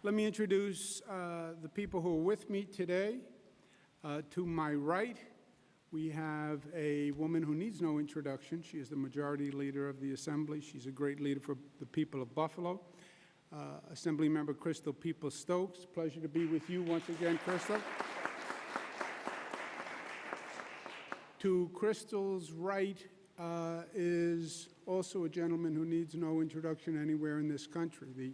Let me introduce the people who are with me today. To my right, we have a woman who needs no introduction. She is the majority leader of the Assembly. She's a great leader for the people of Buffalo. Assemblymember Crystal Peoples-Stokes. Pleasure to be with you once again, Crystal. To Crystal's right is also a gentleman who needs no introduction anywhere in this country. The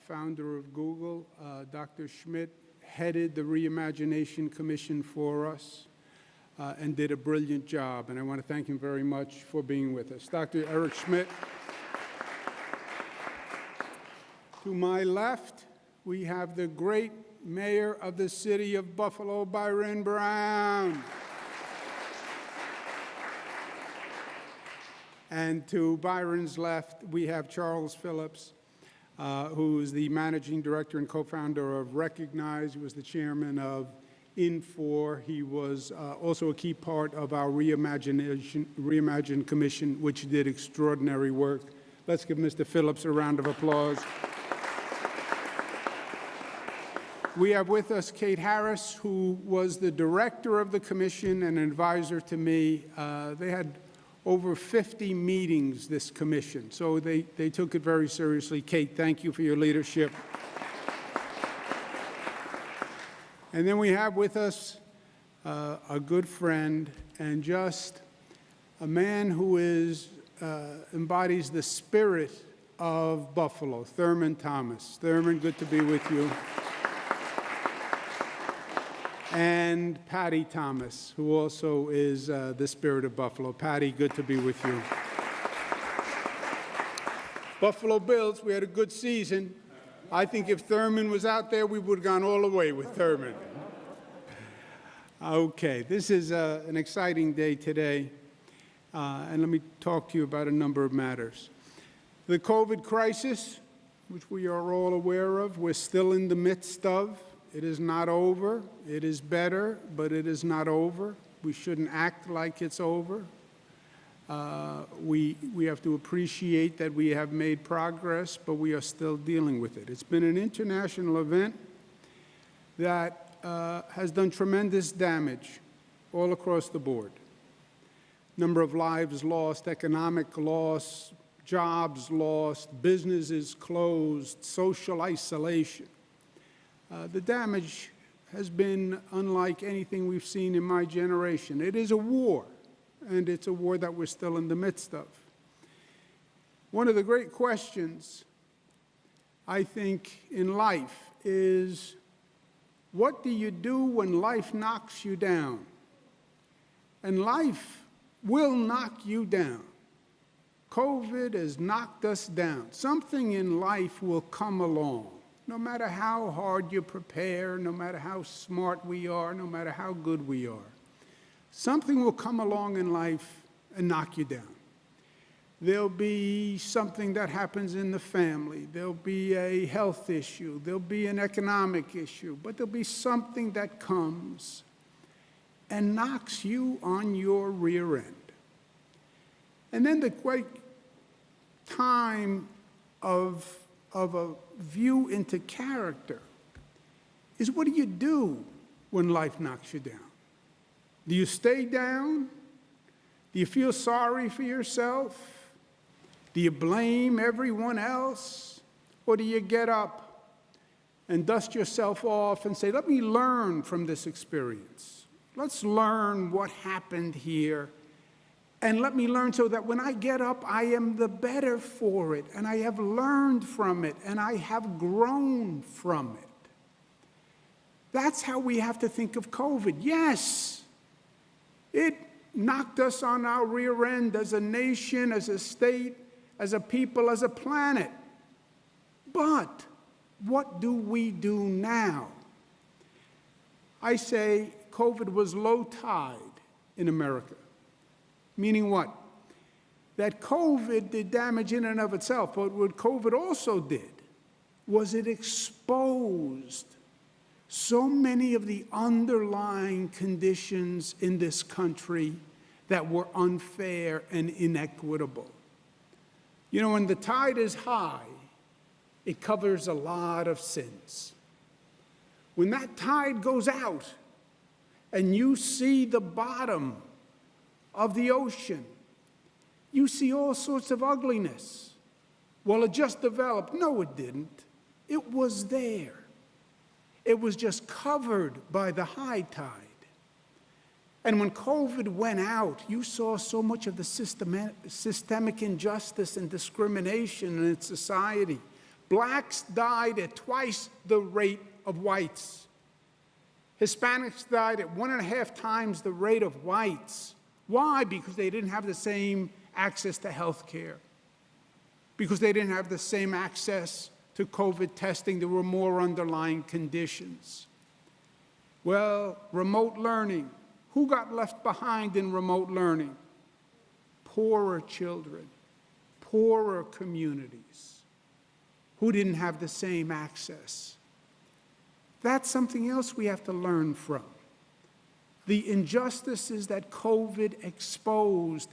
founder of Google, Dr. Schmidt, headed the Reimagination Commission for us and did a brilliant job, and I want to thank him very much for being with us. Dr. Eric Schmidt. To my left, we have the great mayor of the city of Buffalo, Byron Brown. And to Byron's left, we have Charles Phillips, who is the managing director and co-founder of Recognize. He was the chairman of Infor. He was also a key part of our Reimagine Commission, which did extraordinary work. Let's give Mr. Phillips a round of applause. We have with us Kate Harris, who was the director of the commission and an advisor to me. They had over 50 meetings, this commission, so they took it very seriously. Kate, thank you for your leadership. And then we have with us a good friend and just a man who embodies the spirit of Buffalo, Thurman Thomas. Thurman, good to be with you. And Patty Thomas, who also is the spirit of Buffalo. Patty, good to be with you. Buffalo Bills, we had a good season. I think if Thurman was out there, we would have gone all the way with Thurman. Okay, this is an exciting day today, and let me talk to you about a number of matters. The COVID crisis, which we are all aware of, we're still in the midst of. It is not over. It is better, but it is not over. We shouldn't act like it's over. We have to appreciate that we have made progress, but we are still dealing with it. It's been an international event that has done tremendous damage all across the board. Number of lives lost, economic loss, jobs lost, businesses closed, social isolation. The damage has been unlike anything we've seen in my generation. It is a war, and it's a war that we're still in the midst of. One of the great questions I think, in life is, what do you do when life knocks you down? And life will knock you down. COVID has knocked us down. Something in life will come along. No matter how hard you prepare, no matter how smart we are, no matter how good we are, something will come along in life and knock you down. There'll be something that happens in the family. There'll be a health issue. There'll be an economic issue. But there'll be something that comes and knocks you on your rear end. And then the great time of a view into character is, what do you do when life knocks you down? Do you stay down? Do you feel sorry for yourself? Do you blame everyone else? Or do you get up and dust yourself off and say, let me learn from this experience. Let's learn what happened here. And let me learn so that when I get up, I am the better for it. And I have learned from it. And I have grown from it. That's how we have to think of COVID. Yes, it knocked us on our rear end as a nation, as a state, as a people, as a planet. But what do we do now? I say COVID was low tide in America. Meaning what? That COVID did damage in and of itself, but what COVID also did was it exposed so many of the underlying conditions in this country that were unfair and inequitable. You know, when the tide is high, it covers a lot of sins. When that tide goes out and you see the bottom of the ocean, you see all sorts of ugliness. Well, it just developed. No, it didn't. It was there. It was just covered by the high tide. And when COVID went out, you saw so much of the systemic injustice and discrimination in society. Blacks died at twice the rate of whites. Hispanics died at 1.5 times the rate of whites. Why? Because they didn't have the same access to health care. Because they didn't have the same access to COVID testing. There were more underlying conditions. Well, remote learning. Who got left behind in remote learning? Poorer children, poorer communities who didn't have the same access. That's something else we have to learn from. The injustices that COVID exposed.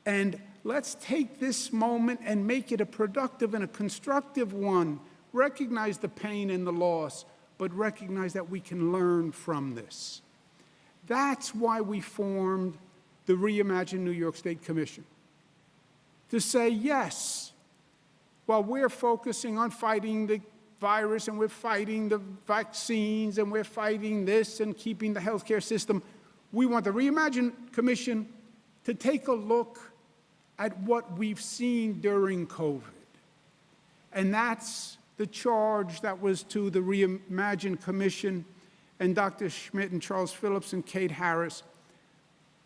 And let's take this moment and make it a productive and a constructive one. Recognize the pain and the loss, but recognize that we can learn from this. That's why we formed the Reimagine New York State Commission. To say, yes, while we're focusing on fighting the virus and we're fighting the vaccines and we're fighting this and keeping the healthcare system, we want the Reimagine Commission to take a look at what we've seen during COVID. And that's the charge that was to the Reimagine Commission and Dr. Schmidt and Charles Phillips and Kate Harris.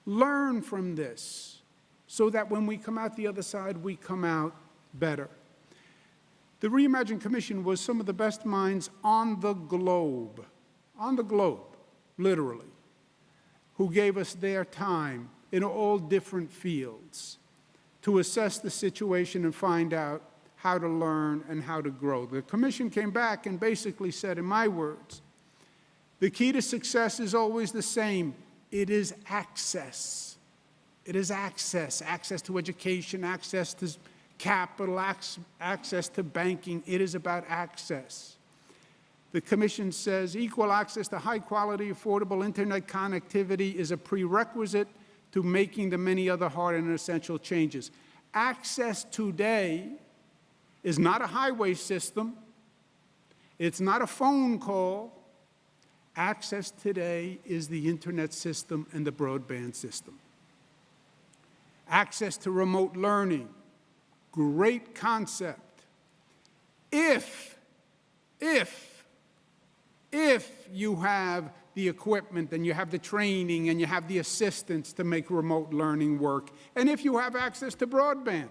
Learn from this so that when we come out the other side, we come out better. The Reimagine Commission was some of the best minds on the globe, literally, who gave us their time in all different fields to assess the situation and find out how to learn and how to grow. The commission came back and basically said, in my words, the key to success is always the same. It is access. It is access. Access to education, access to capital, access to banking. It is about access. The commission says equal access to high-quality, affordable internet connectivity is a prerequisite to making the many other hard and essential changes. Access today is not a highway system. It's not a phone call. Access today is the internet system and the broadband system. Access to remote learning, great concept. If you have the equipment and you have the training and you have the assistance to make remote learning work, and if you have access to broadband.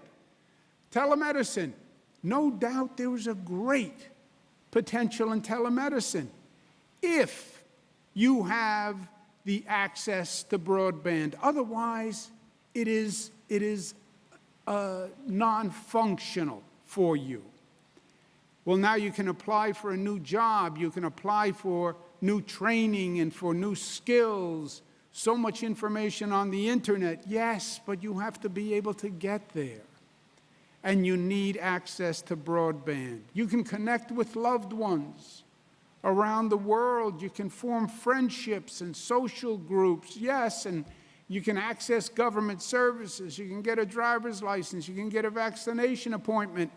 Telemedicine, no doubt there is a great potential in telemedicine if you have the access to broadband. Otherwise, it is non-functional for you. Well, now you can apply for a new job, you can apply for new training and for new skills. So much information on the internet, yes, but you have to be able to get there. And you need access to broadband. You can connect with loved ones around the world. You can form friendships and social groups, yes, and you can access government services. You can get a driver's license. You can get a vaccination appointment.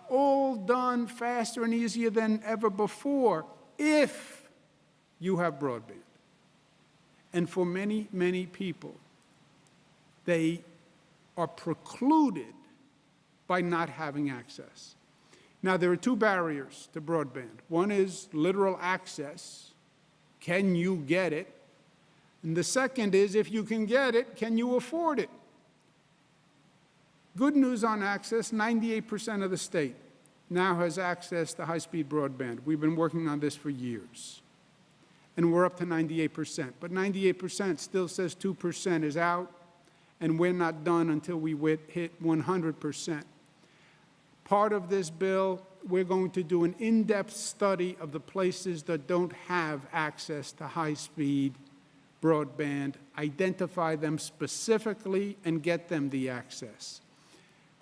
All done faster and easier than ever before if you have broadband. And for many, many people, they are precluded by not having access. Now, there are two barriers to broadband. One is literal access. Can you get it? And the second is, if you can get it, can you afford it? Good news on access, 98% of the state now has access to high-speed broadband. We've been working on this for years. And we're up to 98%. But 98% still says 2% is out, and we're not done until we hit 100%. Part of this bill, we're going to do an in-depth study of the places that don't have access to high-speed broadband, identify them specifically, and get them the access.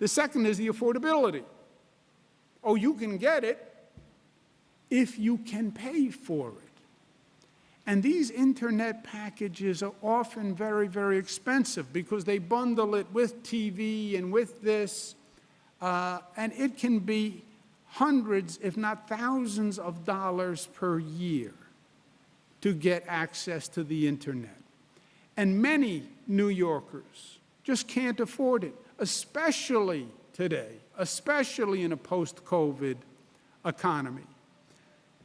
The second is the affordability. Oh, you can get it if you can pay for it. And these internet packages are often very, very expensive because they bundle it with TV and with this, and it can be hundreds, if not thousands of dollars per year to get access to the internet. And many New Yorkers just can't afford it, especially today, especially in a post-COVID economy.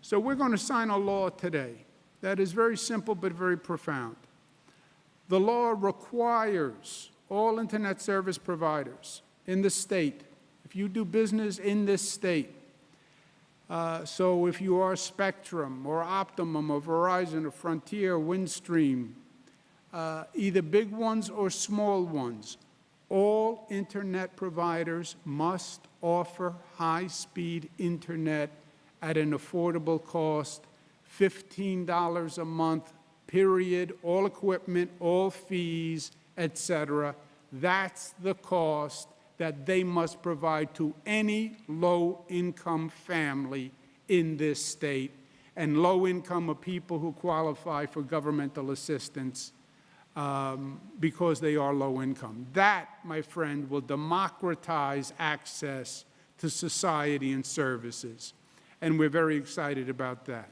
So we're going to sign a law today that is very simple but very profound. The law requires all internet service providers in the state, if you do business in this state, so if you are Spectrum or Optimum or Verizon or Frontier, Windstream, either big ones or small ones, all internet providers must offer high-speed internet at an affordable cost, $15 a month, period, all equipment, all fees, etc. That's the cost that they must provide to any low-income family in this state. And low-income are people who qualify for governmental assistance because they are low-income. That, my friend, will democratize access to society and services. And we're very excited about that.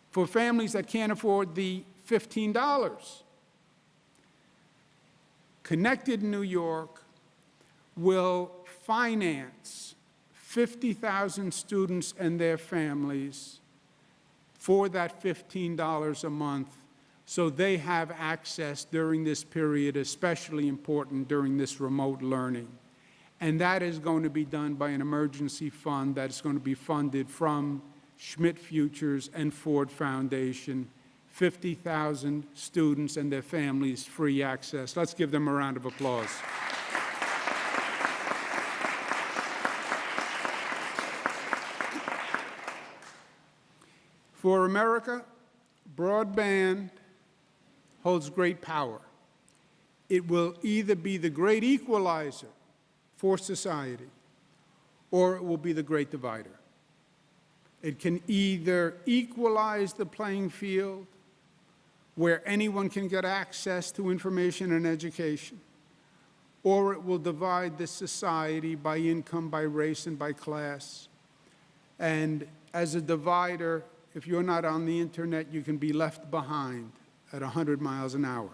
For families that can't afford the $15, Connected New York will finance 50,000 students and their families for that $15 a month, so they have access during this period, especially important during this remote learning. And that is going to be done by an emergency fund that's going to be funded from Schmidt Futures and Ford Foundation. 50,000 students and their families free access. Let's give them a round of applause. For America, broadband holds great power. It will either be the great equalizer for society, or it will be the great divider. It can either equalize the playing field, where anyone can get access to information and education, or it will divide this society by income, by race, and by class. And as a divider, if you're not on the internet, you can be left behind at 100 miles an hour.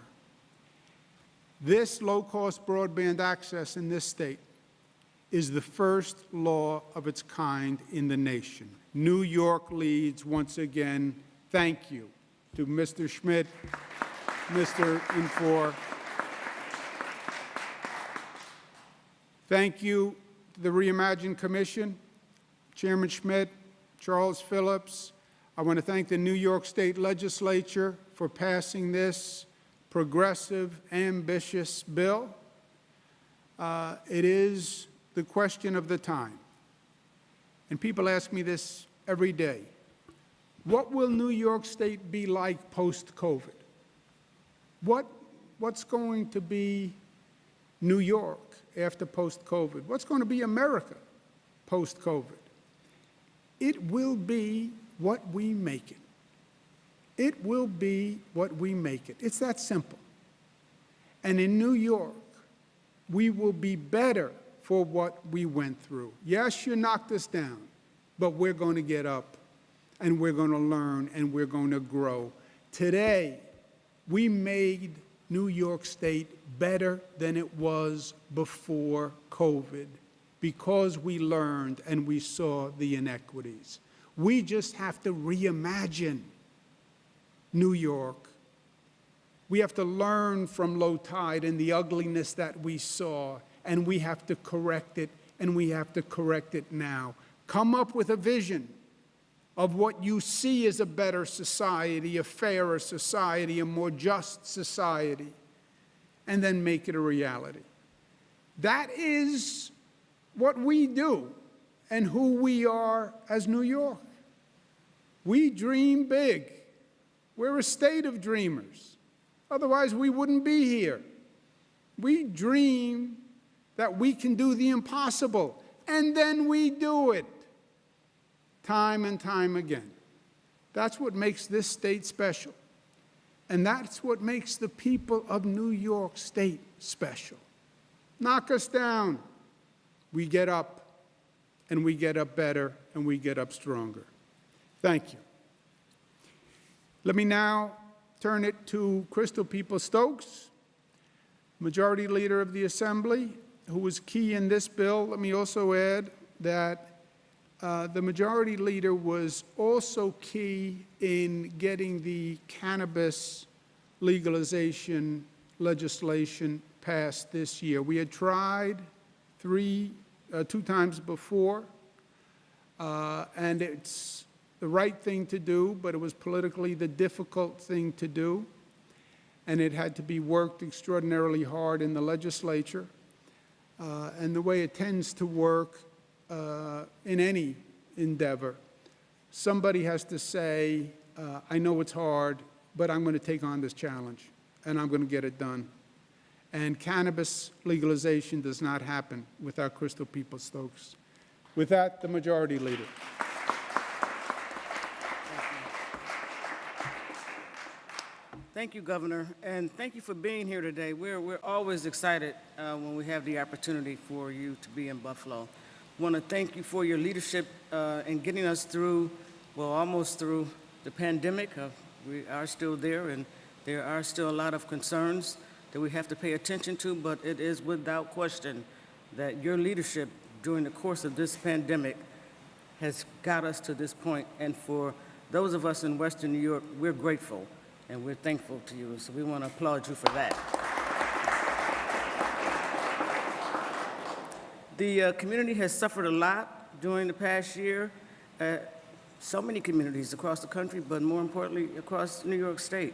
This low-cost broadband access in this state is the first law of its kind in the nation. New York leads once again. Thank you to Mr. Schmidt, Mr. Infor. Thank you to the Reimagine Commission, Chairman Schmidt, Charles Phillips. I want to thank the New York State Legislature for passing this progressive, ambitious bill. It is the question of the time. And people ask me this every day. What will New York State be like post-COVID? What's going to be New York after post-COVID? What's going to be America post-COVID? It will be what we make it. It will be what we make it. It's that simple. And in New York, we will be better for what we went through. Yes, you knocked us down, but we're going to get up, and we're going to learn, and we're going to grow. Today, we made New York State better than it was before COVID because we learned and we saw the inequities. We just have to reimagine New York. We have to learn from low tide and the ugliness that we saw, and we have to correct it, and we have to correct it now. Come up with a vision of what you see as a better society, a fairer society, a more just society, and then make it a reality. That is what we do and who we are as New York. We dream big. We're a state of dreamers. Otherwise, we wouldn't be here. We dream that we can do the impossible, and then we do it time and time again. That's what makes this state special. And that's what makes the people of New York State special. Knock us down. We get up, and we get up better, and we get up stronger. Thank you. Let me now turn it to Crystal Peoples-Stokes, Majority Leader of the Assembly, who was key in this bill. Let me also add that the Majority Leader was also key in getting the cannabis legalization legislation passed this year. We had tried two times before, and it's the right thing to do, but it was politically the difficult thing to do, and it had to be worked extraordinarily hard in the legislature. And the way it tends to work in any endeavor, somebody has to say, I know it's hard, but I'm going to take on this challenge, and I'm going to get it done. And cannabis legalization does not happen without Crystal Peoples-Stokes. With that, the Majority Leader. Thank you, Governor, and thank you for being here today. We're always excited when we have the opportunity for you to be in Buffalo. I want to thank you for your leadership in getting us through, well, almost through the pandemic. We are still there, and there are still a lot of concerns that we have to pay attention to, but it is without question that your leadership during the course of this pandemic has got us to this point. And for those of us in Western New York, we're grateful. And we're thankful to you, so we want to applaud you for that. The community has suffered a lot during the past year. So many communities across the country, but more importantly, across New York State.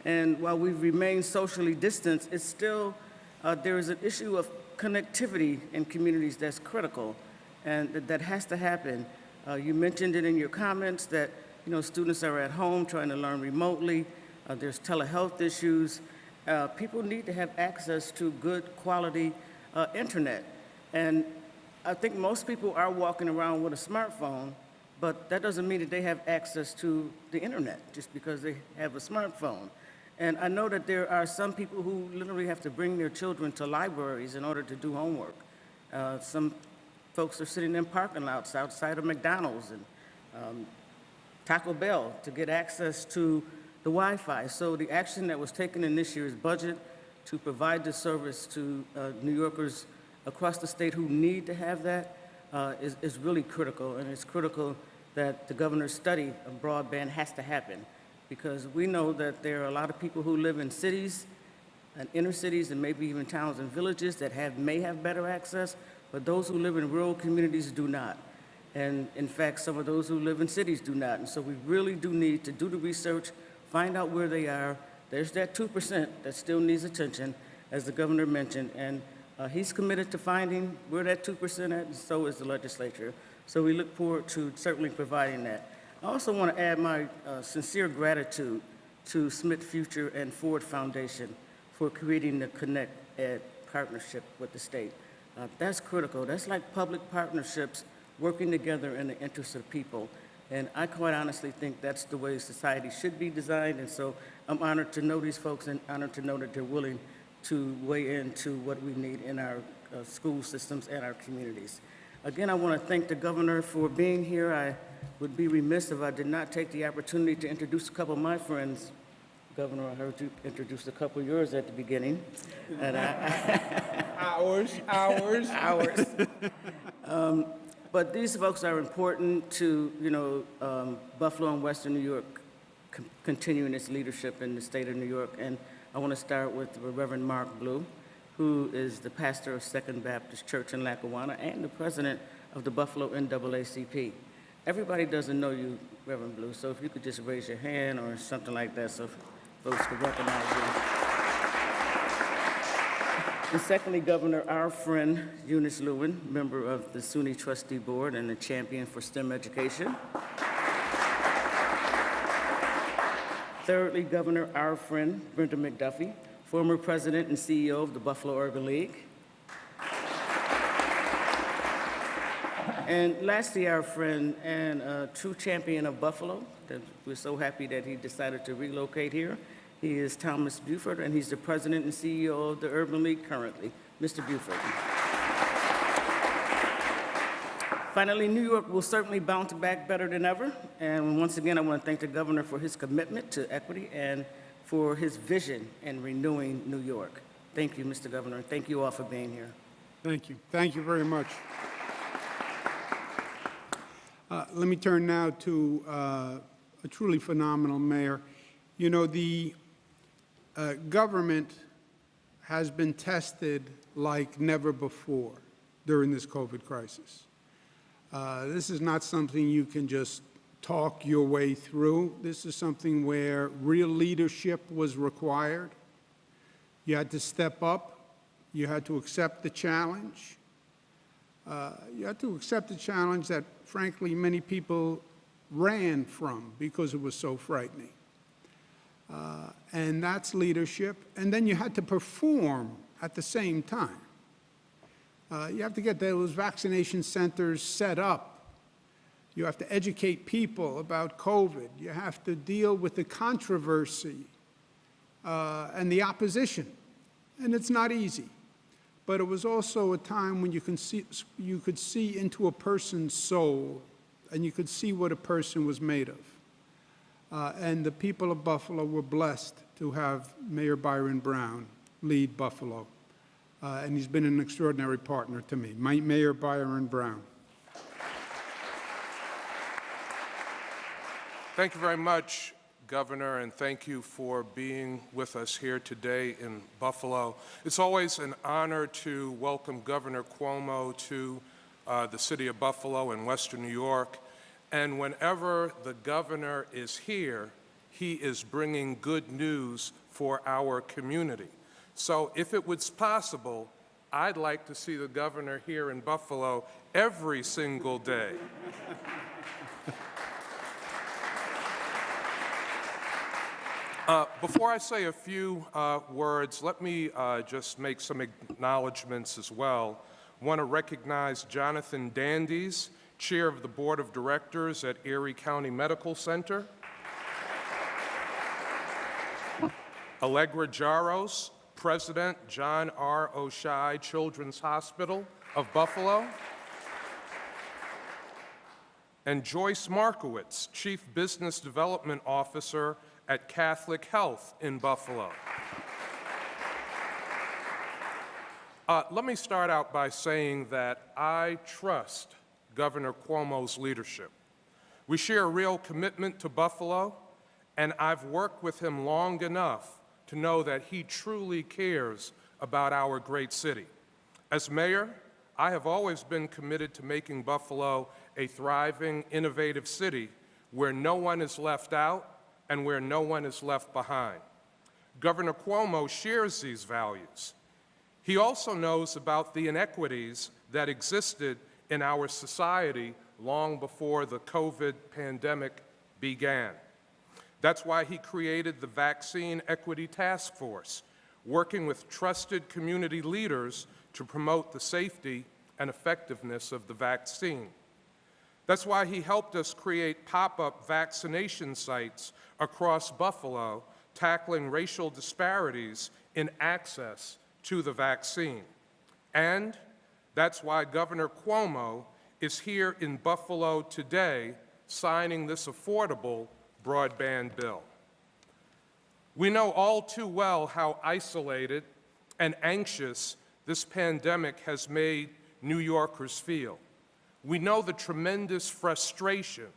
And while we've remained socially distanced, it's still, there is an issue of connectivity in communities that's critical, and that has to happen. You mentioned it in your comments that, students are at home trying to learn remotely. There's telehealth issues. People need to have access to good quality internet. And I think most people are walking around with a smartphone, but that doesn't mean that they have access to the internet just because they have a smartphone. And I know that there are some people who literally have to bring their children to libraries in order to do homework. Some folks are sitting in parking lots outside of McDonald's and Taco Bell to get access to the Wi-Fi. So the action that was taken in this year's budget to provide this service to New Yorkers across the state who need to have that is really critical, and it's critical that the governor's study of broadband has to happen, because we know that there are a lot of people who live in cities and inner cities and maybe even towns and villages that may have better access, but those who live in rural communities do not. And in fact, some of those who live in cities do not. And so we really do need to do the research, find out where they are. There's that 2% that still needs attention, as the governor mentioned, and he's committed to finding where that 2% at, and so is the legislature. So we look forward to certainly providing that. I also want to add my sincere gratitude to Smith Future and Ford Foundation for creating the Connect Ed partnership with the state. That's critical. That's like public partnerships working together in the interest of people. And I quite honestly think that's the way society should be designed. And so I'm honored to know these folks and honored to know that they're willing to weigh into what we need in our school systems and our communities. Again, I want to thank the governor for being here. I would be remiss if I did not take the opportunity to introduce a couple of my friends. Governor, I heard you introduce a couple of yours at the beginning. And Hours. But these folks are important to, Buffalo and Western New York continuing its leadership in the state of New York. And I want to start with Reverend Mark Blue, who is the pastor of Second Baptist Church in Lackawanna and the president of the Buffalo NAACP. Everybody doesn't know you, Reverend Blue, so if you could just raise your hand or something like that so folks could recognize you. And secondly, Governor, our friend Eunice Lewin, member of the SUNY Trustee Board and a champion for STEM education. Thirdly, Governor, our friend Brenda McDuffie, former president and CEO of the Buffalo Urban League. And lastly, our friend and true champion of Buffalo, that we're so happy that he decided to relocate here. He is Thomas Buford, and he's the president and CEO of the Urban League currently. Mr. Buford. Finally, New York will certainly bounce back better than ever. And once again, I want to thank the governor for his commitment to equity and for his vision in renewing New York. Thank you, Mr. Governor. Thank you all for being here. Thank you. Thank you very much. Let me turn now to a truly phenomenal mayor. You know, the government has been tested like never before during this COVID crisis. This is not something you can just talk your way through. This is something where real leadership was required. You had to step up. You had to accept the challenge. You had to accept the challenge that, frankly, many people ran from because it was so frightening. And that's leadership. And then you had to perform at the same time. You have to get those vaccination centers set up. You have to educate people about COVID. You have to deal with the controversy and the opposition. And it's not easy. But it was also a time when you could see into a person's soul, and you could see what a person was made of. And the people of Buffalo were blessed to have Mayor Byron Brown lead Buffalo. And he's been an extraordinary partner to me, Mayor Byron Brown. Thank you very much, Governor, and thank you for being with us here today in Buffalo. It's always an honor to welcome Governor Cuomo to the city of Buffalo in Western New York. And whenever the governor is here, he is bringing good news for our community. So if it was possible, I'd like to see the governor here in Buffalo every single day. Before I say a few words, let me just make some acknowledgments as well. I want to recognize Jonathan Dandies, Chair of the Board of Directors at Erie County Medical Center. Allegra Jaros, President, John R. Oshai Children's Hospital of Buffalo. And Joyce Markowitz, Chief Business Development Officer at Catholic Health in Buffalo. Let me start out by saying that I trust Governor Cuomo's leadership. We share a real commitment to Buffalo, and I've worked with him long enough to know that he truly cares about our great city. As mayor, I have always been committed to making Buffalo a thriving, innovative city where no one is left out and where no one is left behind. Governor Cuomo shares these values. He also knows about the inequities that existed in our society long before the COVID pandemic began. That's why he created the Vaccine Equity Task Force, working with trusted community leaders to promote the safety and effectiveness of the vaccine. That's why he helped us create pop-up vaccination sites across Buffalo, tackling racial disparities in access to the vaccine. And that's why Governor Cuomo is here in Buffalo today signing this affordable broadband bill. We know all too well how isolated and anxious this pandemic has made New Yorkers feel. We know the tremendous frustration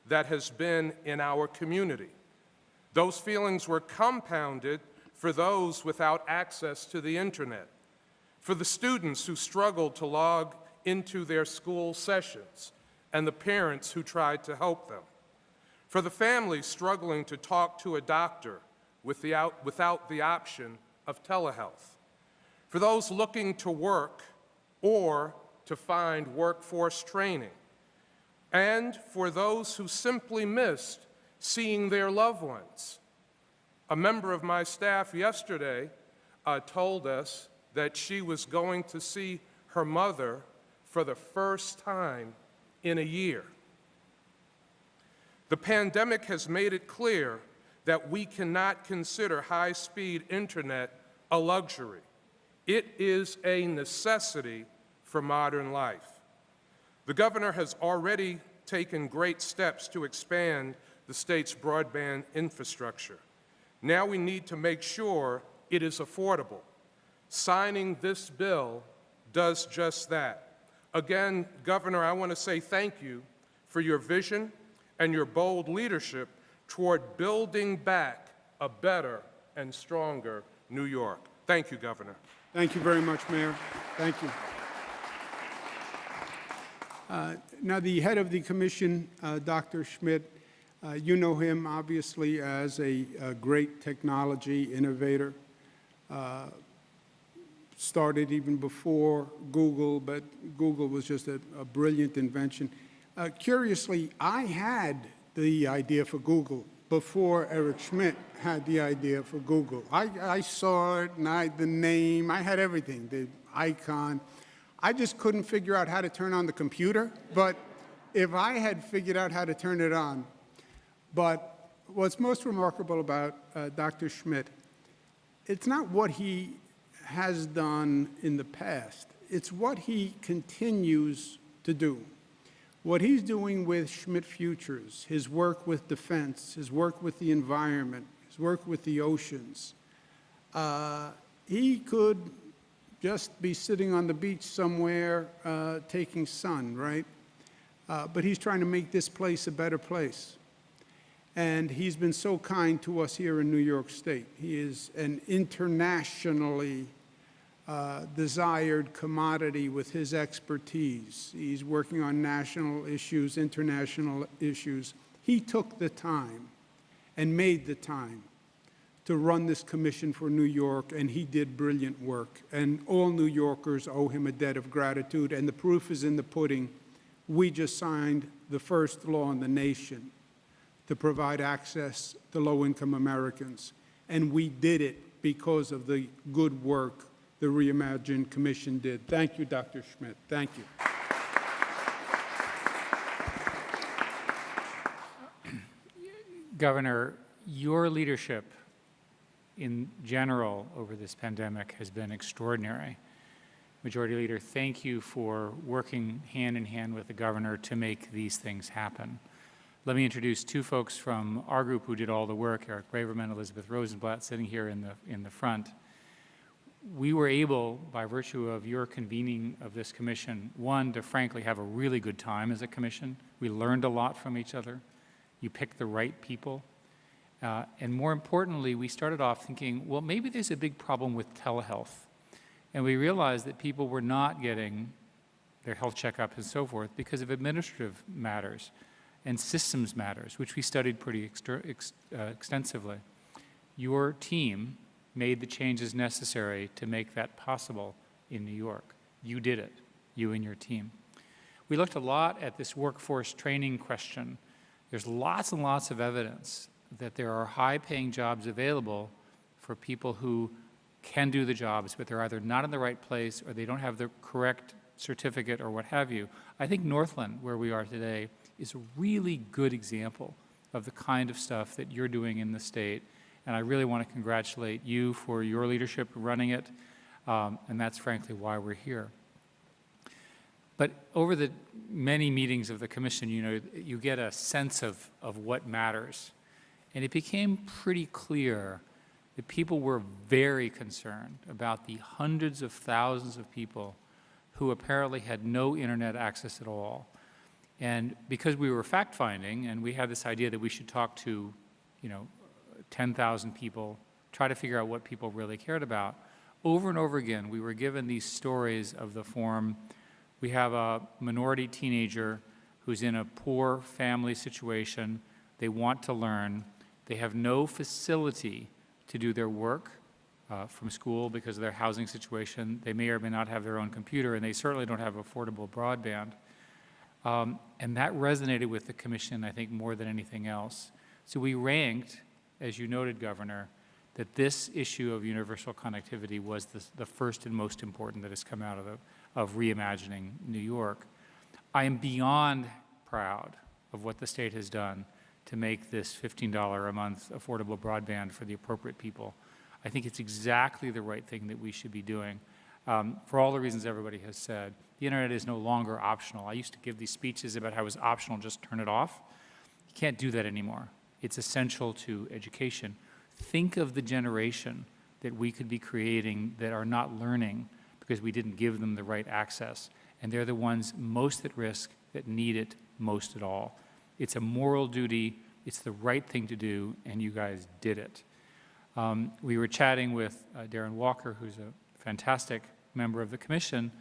that has been in our community. Those feelings were compounded for those without access to the internet, for the students who struggled to log into their school sessions, and the parents who tried to help them, for the families struggling to talk to a doctor without the option of telehealth, for those looking to work or to find workforce training, and for those who simply missed seeing their loved ones. A member of my staff yesterday told us that she was going to see her mother for the first time in a year. The pandemic has made it clear that we cannot consider high-speed internet a luxury. It is a necessity for modern life. The governor has already taken great steps to expand the state's broadband infrastructure. Now we need to make sure it is affordable. Signing this bill does just that. Again, Governor, I want to say thank you for your vision and your bold leadership toward building back a better and stronger New York. Thank you, Governor. Thank you very much, Mayor. Thank you. Now, the head of the commission, Dr. Schmidt, you know him obviously as a great technology innovator. Started even before Google, but Google was just a brilliant invention. Curiously, I had the idea for Google before Eric Schmidt had the idea for Google. I saw it, and the name, I had everything, the icon. I just couldn't figure out how to turn on the computer, but if I had figured out how to turn it on. But what's most remarkable about Dr. Schmidt, it's not what he has done in the past, it's what he continues to do. What he's doing with Schmidt Futures, his work with defense, his work with the environment, his work with the oceans, he could just be sitting on the beach somewhere taking sun, right? But he's trying to make this place a better place. And he's been so kind to us here in New York State. He is an internationally desired commodity with his expertise. He's working on national issues, international issues. He took the time and made the time to run this commission for New York, and he did brilliant work. And all New Yorkers owe him a debt of gratitude, and the proof is in the pudding. We just signed the first law in the nation to provide access to low-income Americans, and we did it because of the good work the Reimagine Commission did. Thank you, Dr. Schmidt. Thank you. Governor, your leadership in general over this pandemic has been extraordinary. Majority Leader, thank you for working hand in hand with the governor to make these things happen. Let me introduce two folks from our group who did all the work, Eric Braverman, Elizabeth Rosenblatt, sitting here in the front. we were able, by virtue of your convening of this commission, one, to frankly have a really good time as a commission. We learned a lot from each other. You picked the right people. And more importantly, we started off thinking, well, maybe there's a big problem with telehealth. And we realized that people were not getting their health checkup and so forth because of administrative matters and systems matters, which we studied pretty extensively. Your team made the changes necessary to make that possible in New York. You did it, you and your team. We looked a lot at this workforce training question. There's lots and lots of evidence that there are high-paying jobs available for people who can do the jobs, but they're either not in the right place or they don't have the correct certificate or what have you. I think Northland, where we are today, is a really good example of the kind of stuff that you're doing in the state. And I really want to congratulate you for your leadership running it, and that's frankly why we're here. But over the many meetings of the commission, you know, you get a sense of what matters. And it became pretty clear that people were very concerned about the hundreds of thousands of people who apparently had no internet access at all. And because we were fact-finding, and we had this idea that we should talk to, you know, 10,000 people, try to figure out what people really cared about. Over and over again, we were given these stories of the form, we have a minority teenager who's in a poor family situation, they want to learn, they have no facility to do their work from school because of their housing situation, they may or may not have their own computer, and they certainly don't have affordable broadband. And that resonated with the commission, I think, more than anything else. So we ranked, as you noted, Governor, that this issue of universal connectivity was the first and most important that has come out of reimagining New York. I am beyond proud of what the state has done to make this $15 a month affordable broadband for the appropriate people. I think it's exactly the right thing that we should be doing. For all the reasons everybody has said, the internet is no longer optional. I used to give these speeches about how it was optional, just turn it off. You can't do that anymore. It's essential to education. Think of the generation that we could be creating that are not learning because we didn't give them the right access. And they're the ones most at risk that need it most at all. It's a moral duty, it's the right thing to do, and you guys did it. We were chatting with Darren Walker, who's a fantastic member of the commission,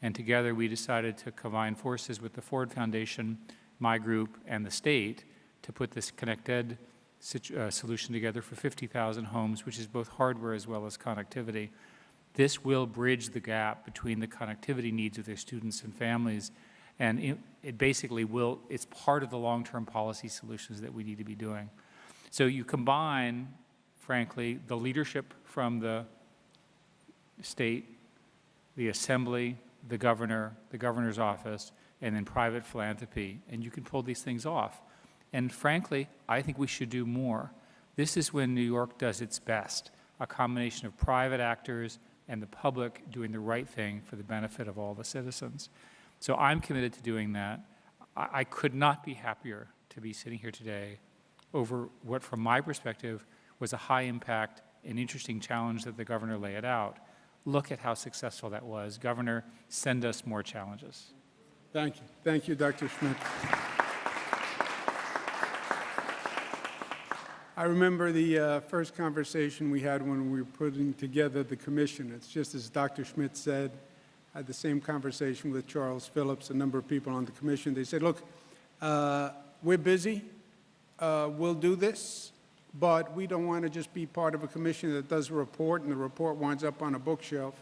and together we decided to combine forces with the Ford Foundation, my group, and the state to put this ConnectEd solution together for 50,000 homes, which is both hardware as well as connectivity. This will bridge the gap between the connectivity needs of their students and families, and it basically will, it's part of the long-term policy solutions that we need to be doing. So you combine, frankly, the leadership from the state, the assembly, the governor's office, and then private philanthropy, and you can pull these things off. And frankly, I think we should do more. This is when New York does its best, a combination of private actors and the public doing the right thing for the benefit of all the citizens. So I'm committed to doing that. I could not be happier to be sitting here today over what, from my perspective, was a high impact and interesting challenge that the governor laid out. Look at how successful that was. Governor, send us more challenges. Thank you. Thank you, Dr. Schmidt. I remember the first conversation we had when we were putting together the commission. It's just as Dr. Schmidt said, I had the same conversation with Charles Phillips, a number of people on the commission. They said, look, we're busy, we'll do this, but we don't want to just be part of a commission that does a report and the report winds up on a bookshelf.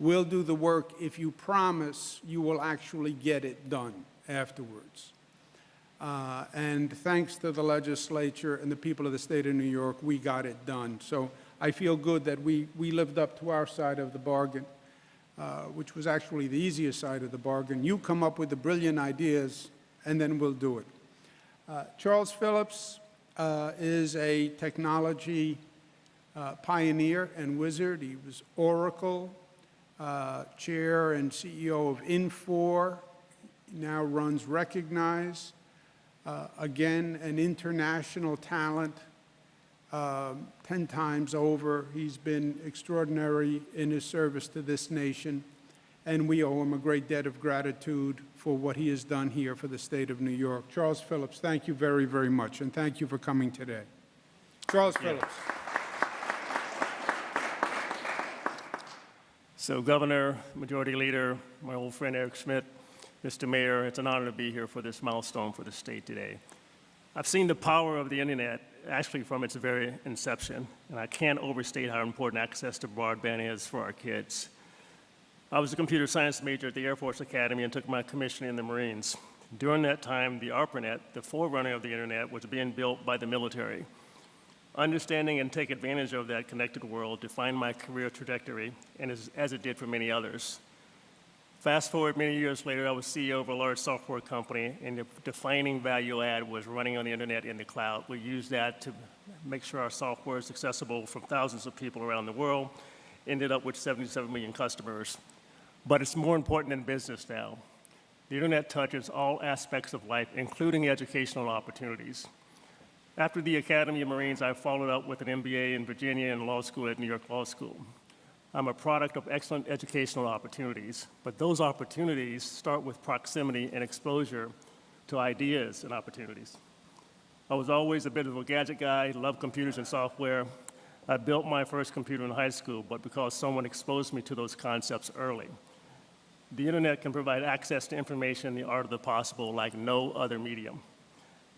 We'll do the work if you promise you will actually get it done afterwards. And thanks to the legislature and the people of the state of New York, we got it done. So I feel good that we lived up to our side of the bargain, which was actually the easiest side of the bargain. You come up with the brilliant ideas, and then we'll do it. Charles Phillips is a technology pioneer and wizard. He was Oracle, chair and CEO of Infor, now runs Recognize. Again, an international talent, 10 times over. He's been extraordinary in his service to this nation, and we owe him a great debt of gratitude for what he has done here for the state of New York. Charles Phillips, thank you very, very much, and thank you for coming today. Charles Phillips. So, Governor, Majority Leader, my old friend Eric Schmidt, Mr. Mayor, it's an honor to be here for this milestone for the state today. I've seen the power of the internet actually from its very inception, and I can't overstate how important access to broadband is for our kids. I was a computer science major at the Air Force Academy and took my commission in the Marines. During that time, the ARPANET, the forerunner of the internet, was being built by the military. Understanding and take advantage of that connected world defined my career trajectory, and as it did for many others. Fast forward many years later, I was CEO of a large software company, and the defining value add was running on the internet in the cloud. We used that to make sure our software is accessible from thousands of people around the world, ended up with 77 million customers. But it's more important than business now. The internet touches all aspects of life, including educational opportunities. After the Academy of Marines, I followed up with an MBA in Virginia and law school at New York Law School. I'm a product of excellent educational opportunities, but those opportunities start with proximity and exposure to ideas and opportunities. I was always a bit of a gadget guy, loved computers and software. I built my first computer in high school, but because someone exposed me to those concepts early. The internet can provide access to information, the art of the possible, like no other medium.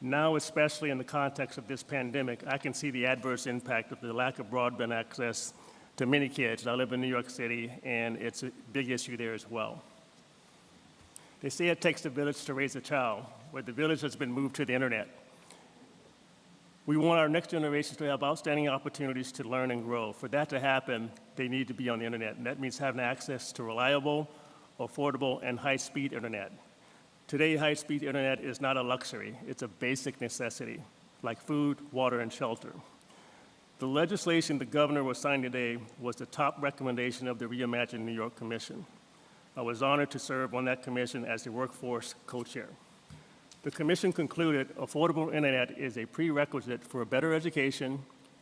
Now, especially in the context of this pandemic, I can see the adverse impact of the lack of broadband access to many kids. I live in New York City, and it's a big issue there as well. They say it takes a village to raise a child, where the village has been moved to the internet. We want our next generation to have outstanding opportunities to learn and grow. For that to happen, they need to be on the internet, and that means having access to reliable, affordable, and high-speed internet. Today, high-speed internet is not a luxury. It's a basic necessity, like food, water, and shelter. The legislation the governor will sign today was the top recommendation of the Reimagine New York Commission. I was honored to serve on that commission as the workforce co-chair. The commission concluded affordable internet is a prerequisite for a better education,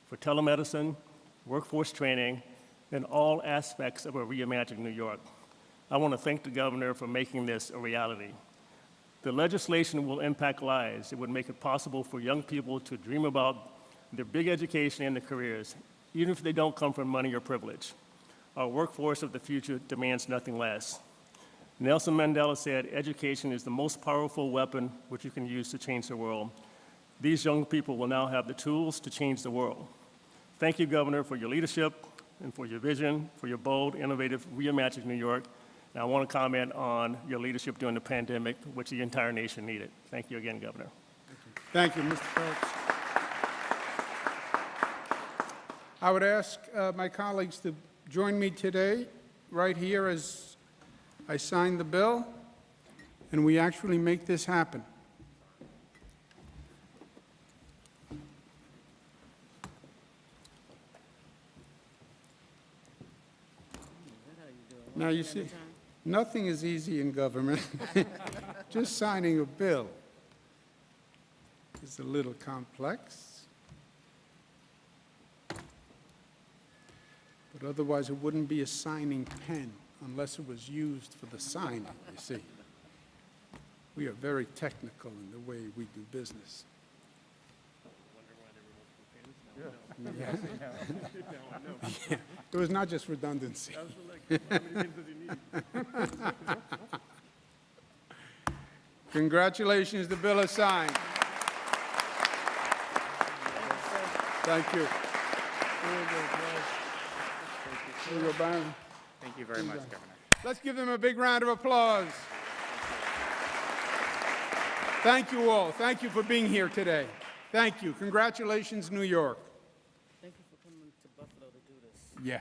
for telemedicine, workforce training, and all aspects of a Reimagine New York. I want to thank the governor for making this a reality. The legislation will impact lives. It would make it possible for young people to dream about their big education and their careers, even if they don't come from money or privilege. Our workforce of the future demands nothing less. Nelson Mandela said, education is the most powerful weapon which you can use to change the world. These young people will now have the tools to change the world. Thank you, Governor, for your leadership and for your vision, for your bold, innovative Reimagine New York. And I want to comment on your leadership during the pandemic, which the entire nation needed. Thank you again, Governor. Thank you, Mr. Phillips. I would ask my colleagues to join me today, right here, as I sign the bill, and we actually make this happen. Now, you see, nothing is easy in government. Just signing a bill is a little complex. But otherwise, it wouldn't be a signing pen unless it was used for the signing, you see. We are very technical in the way we do business. Yeah. It was not just redundancy. Congratulations, the bill is signed. Thank you. Thank you very much, Governor. Let's give them a big round of applause. Thank you all. Thank you for being here today. Thank you. Congratulations, New York. Thank you for coming to Buffalo to do this. Yeah.